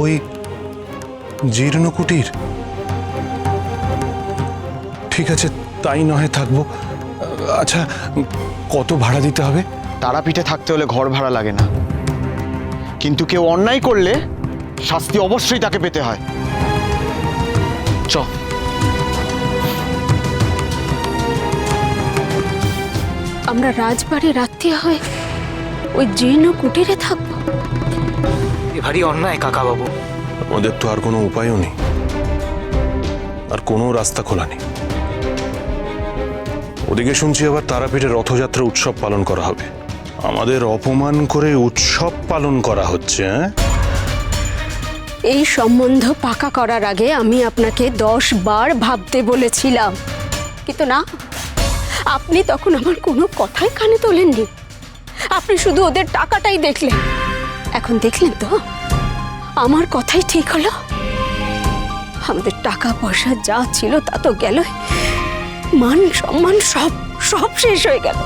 ওই জীর্ণ কুটির? ঠিক আছে, তাই নয় থাকবো। আচ্ছা, কত ভাড়া দিতে হবে? তারাপীঠে থাকতে হলে ঘর ভাড়া লাগে না, কিন্তু কেউ অন্যায় করলে শাস্তি অবশ্যই তাকে পেতে হয়। চ। আমরা রাজবাড়ির আত্মীয় হয়ে ওই জীর্ণ কুটিরে থাকবো? এ ভারী অন্যায় কাকা বাবু। আমাদের তো আর কোনো উপায়ও নেই, আর কোনো রাস্তা খোলা নেই। ওদিকে শুনছি আবার তারাপীঠে রথযাত্রা উৎসব পালন করা হবে। আমাদের অপমান করে উৎসব পালন করা হচ্ছে। এই সম্বন্ধ পাকা করার আগে আমি আপনাকে 10 বার ভাবতে বলেছিলাম, কিন্তু না, আপনি তখন আমার কোনো কথাই কানে তোলেননি। আপনি শুধু ওদের টাকাটাই দেখলেন। এখন দেখলেন তো আমার কথাই ঠিক হলো। আমাদের টাকা পয়সা যা ছিল তা তো গেল, মান সম্মান সব সব শেষ হয়ে গেল।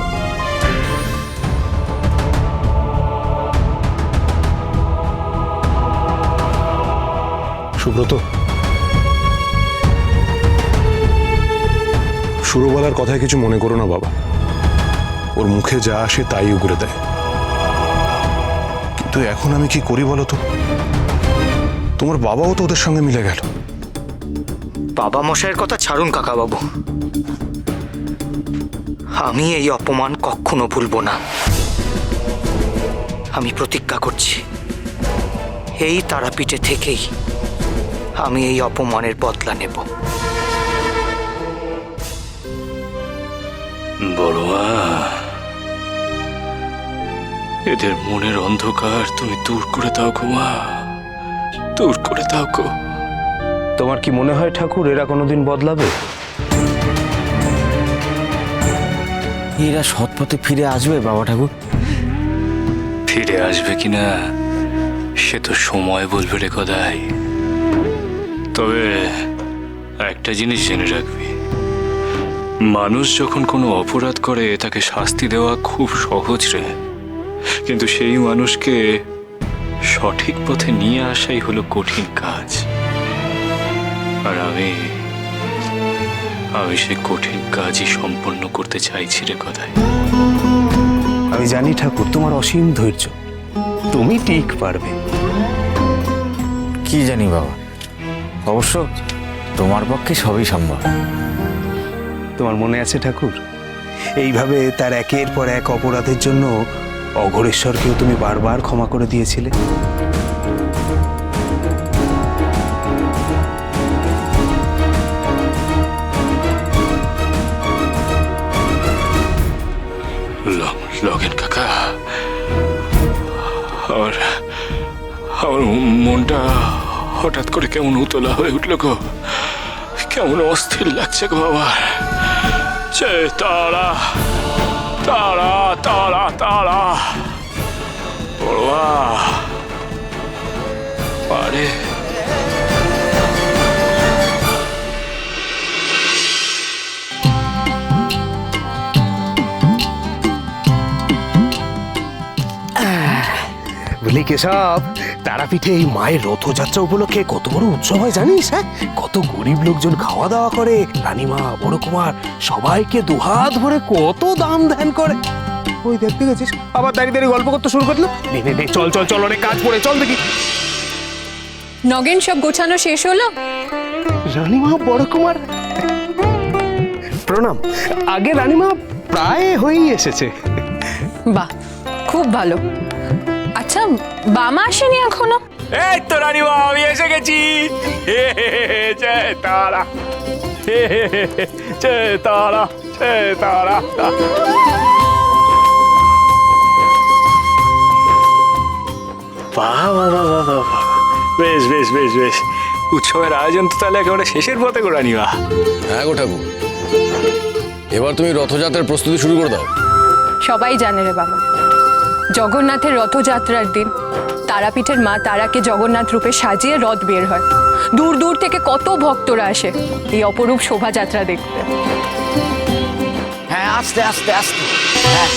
সুব্রত, সুরবালার কথায় কিছু মনে করো না বাবা। ওর মুখে যা আসে তাই উগরে দেয়। কিন্তু এখন আমি কি করি বলো তো? তোমার বাবাও তো ওদের সঙ্গে মিলে গেল। বাবা মশাইয়ের কথা ছাড়ুন কাকা বাবু, আমি এই অপমান কখনো ভুলবো না। আমি প্রতিজ্ঞা করছি, এই তারাপীঠে থেকেই আমি এই অপমানের বদলা নেব। বড়মা, এদের মনের অন্ধকার তুমি দূর করে দাও গো মা, দূর করে দাও গো। তোমার কি মনে হয় ঠাকুর এরা কোনোদিন বদলাবে? এরা সৎপথে ফিরে আসবে বাবা ঠাকুর? ফিরে আসবে কিনা সে তো সময় বলবে রে খোদাই। তবে একটা জিনিস জেনে রাখবি, মানুষ যখন কোনো অপরাধ করে তাকে শাস্তি দেওয়া খুব সহজ রে, কিন্তু সেই মানুষকে সঠিক পথে নিয়ে আসাই হলো কঠিন কাজ। আর আমি সেই কঠিন কাজই সম্পন্ন করতে চাইছি রে খোদাই। আমি জানি ঠাকুর তোমার অসীম ধৈর্য, তুমি ঠিক পারবে। কি জানি বাবা, অবশ্য তোমার পক্ষে সবই সম্ভব। তোমার মনে আছে ঠাকুর, এইভাবে তার একের পর এক অপরাধের জন্য অঘোরেশ্বরকেও তুমি বারবার ক্ষমা করে দিয়েছিলে। লগেন কাকা, আমার মনটা হঠাৎ করে কেমন উতলা হয়ে উঠল গো, কেমন অস্থির লাগছে গো বাবা। তারা তারা তারা তারা বড়া আরে বলি কেশব, তারাপীঠে এই মায়ের রথযাত্রা উপলক্ষে কত বড় উৎসব হয় জানিস? হ্যাঁ, কত গরিব লোকজন খাওয়া দাওয়া করে, রানীমা, বড় কুমার সবাইকে দুহাত ভরে কত দাম ধ্যান করে। ওই দেখতে গেছিস আবার দাঁড়িয়ে দাঁড়িয়ে গল্প করতে শুরু করলো। নে নে নে, চল চল চল, অনেক কাজ পড়ে, চল দেখি। নগেন, সব গোছানো শেষ হলো? রানীমা, বড় কুমার প্রণাম। আগে রানীমা প্রায় হয়েই এসেছে। বাহ, খুব ভালো। আচ্ছা, বামা আসেনি এখনো? এই তো রানীমা, আমি এসে গেছি। জয় তারা, জয় তারা, জয় তারা। বাহ বাহ বাহ বাহ বাহ, বেশ বেশ বেশ বেশ। উৎসবের আয়োজন তো তাহলে একেবারে শেষের পথে গো রানীমা। হ্যাঁ গো ঠাকুর, এবার তুমি রথযাত্রার প্রস্তুতি শুরু করে দাও। সবাই জানে রে বাবা, জগন্নাথের রথযাত্রার দিন তারাপীঠের মা তারাকে জগন্নাথ রূপে সাজিয়ে রথ বের হয়। দূর দূর থেকে কত ভক্তরা আসে এই অপরূপ শোভাযাত্রা দেখতে। হ্যাঁ, আস্তে আস্তে আস্তে। হ্যাঁ,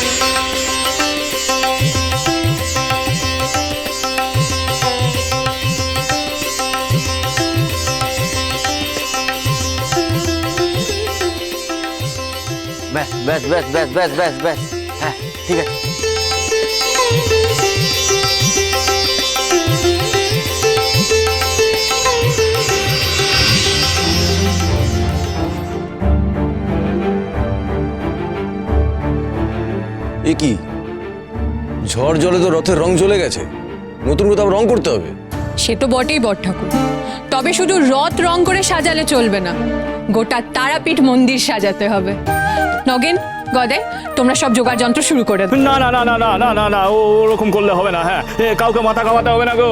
ব্যাস ব্যাস ব্যাস ব্যাস ব্যাস ব্যাস হ্যাঁ ঠিক আছে। এ কি ঝড় জলে তো রথের রং চলে গেছে, নতুন কোথাও রং করতে হবে। সে তো বটেই বট ঠাকুর, তবে শুধু রথ রং করে সাজালে চলবে না, গোটা তারাপীঠ মন্দির সাজাতে হবে। নগেন, গদে, তোমরা সব জোগাড় যন্ত্র শুরু করে দাও। না না না না না না না না ওরকম করলে হবে না। হ্যাঁ কাউকে মাথা খাওয়াতে হবে না গো।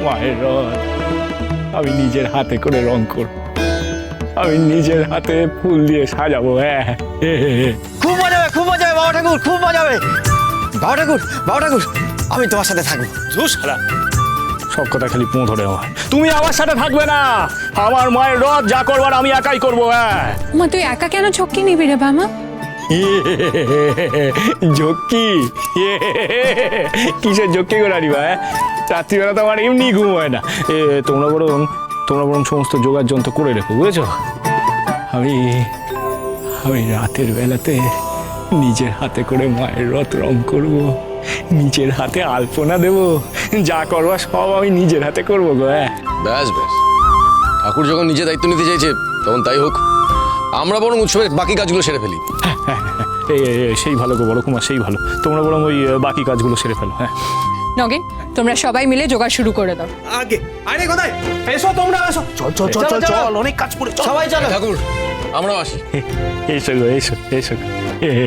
মায়ের রথ আমি নিজের হাতে করে রং করব, আমি নিজের হাতে ফুল দিয়ে সাজাবো। হ্যাঁ খুব মজা হবে, খুব মজা হবে বাবা ঠাকুর, খুব মজা হবে। বাবা ঠাকুর, বাবা ঠাকুর, আমি তোমার সাথে থাকবো। সারা সব কথা খালি পো ধরে আমার। তুমি আমার সাথে থাকবে না, আমার মায়ের রথ যা করবার আমি একাই করবো। হ্যাঁ মা তুই একা কেন ঝক্কি নিবি রে বামা? ঝক্কি কিসের ঝক্কি করে আনিবা? রাত্রিবেলা তো আমার এমনি ঘুম হয় না। তোমরা বরং সমস্ত জোগাড় যন্ত্র করে রেখো, বুঝেছো? আমি রাতের বেলাতে নিজের হাতে করে মায়ের রথ রং করব, নিজের হাতে আলপনা দেব, যা করবা সব আমি নিজের হাতে করবো গো। হ্যাঁ ব্যাস ব্যাস, ঠাকুর যখন নিজে দায়িত্ব নিতে চাইছে তখন তাই হোক। আমরা বরং উৎসবের বাকি কাজগুলো সেরে ফেলি। সেই ভালো গো বড় কুমার, সেই ভালো। তোমরা বরং ওই বাকি কাজগুলো সেরে ফেলো। হ্যাঁ নগেন, তোমরা সবাই মিলে জোগাড় শুরু করে দাও। আগে আরে কোথায় এসো তোমরা, এসো চল চল চল চল চল, অনেক কাজ পড়ে, সবাই চলো। ঠাকুর আমরাও আসি। এসো গো, এসো এসো।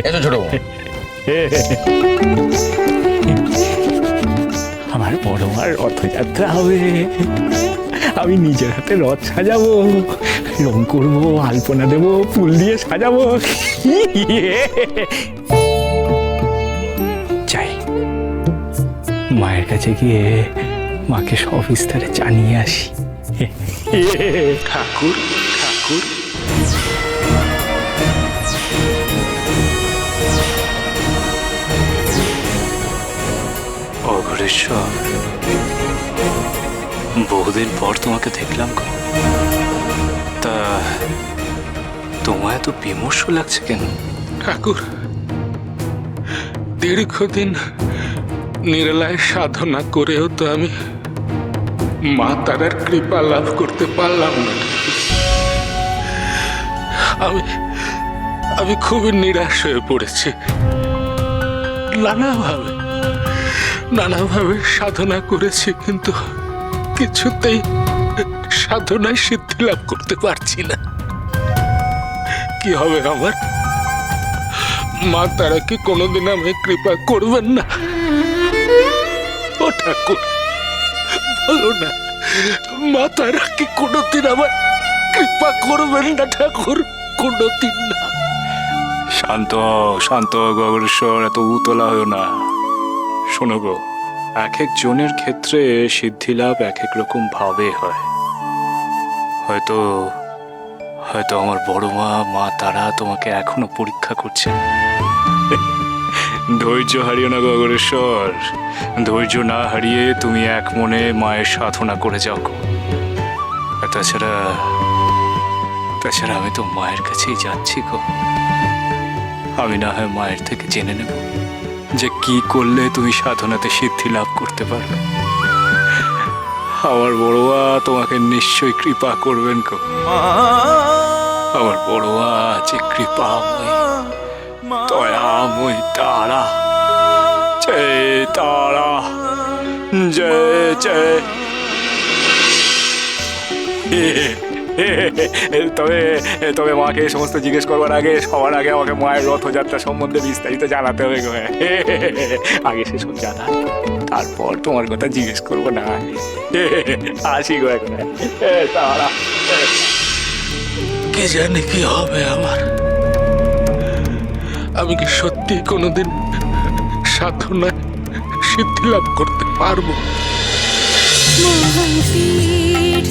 এসো ছোট বউ। আমার বড় মার রথযাত্রা হবে, আমি নিজের হাতে রথ সাজাবো, রং করবো, আলপনা দেবো, ফুল দিয়ে সাজাবো। যাই মায়ের কাছে গিয়ে মাকে সবিস্তারে জানিয়ে আসি। ঠাকুর ঠাকুর অঘরেশ্বর, বহুদিন পর তোমাকে দেখলাম গো। তা তোমায় এত বিমর্ষ লাগছে কেন? ঠাকুর, দীর্ঘদিন নিরলায় সাধনা করেও তো আমি মা তারার কৃপা লাভ করতে পারলাম না। আমি খুবই নিরাশ হয়ে পড়েছি। নানাভাবে সাধনা করেছি, কিন্তু কিছুতেই সাধনায় সিদ্ধি লাভ করতে পারছি না। কি হবে আমার? মা তারা কি কোনোদিন আমায় কৃপা করবেন না? ও ঠাকুর, বলো না, মা তারা কি কোনোদিন আমায় কৃপা করবেন না ঠাকুর? কোনোদিন না। শান্ত শান্ত অঘরেশ্বর, এত উতলা হয়েও না। শোনো গো, এক এক জনের ক্ষেত্রে সিদ্ধি লাভ এক এক রকম ভাবে হয়। হয়তো হয়তো আমার বড় মা তারা তোমাকে এখনো পরীক্ষা করছে। ধৈর্য হারিও না গো অঘরেশ্বর, ধৈর্য না হারিয়ে তুমি এক মনে মায়ের সাধনা করে যাও গো। আর তাছাড়া আমি তো মায়ের কাছেই যাচ্ছি গো। আমি না হয় মায়ের থেকে জেনে নেব যে কি করলে তুমি সাধনাতে সিদ্ধি লাভ করতে পারবে। আমার বড়োয়া তোমাকে নিশ্চয়ই কৃপা করবেন গো। আমার বড়োয়া যে কৃপাময় দয়াময় তারা, জয় তারা, জয় জয়। তবে মাকে এই সমস্ত জিজ্ঞেস করবার আগে সবার আগে আমাকে মায়ের রথযাত্রা সম্বন্ধে বিস্তারিত জানাতে হবে গো। আগে সেসব জানা, তারপর তোমার কথা জিজ্ঞেস করবো না। আসি গো এখন। তারা কে জানে কি হবে আমার? আমি কি সত্যি কোনোদিন সাধনায় সিদ্ধি লাভ করতে পারবো? মহান পীঠ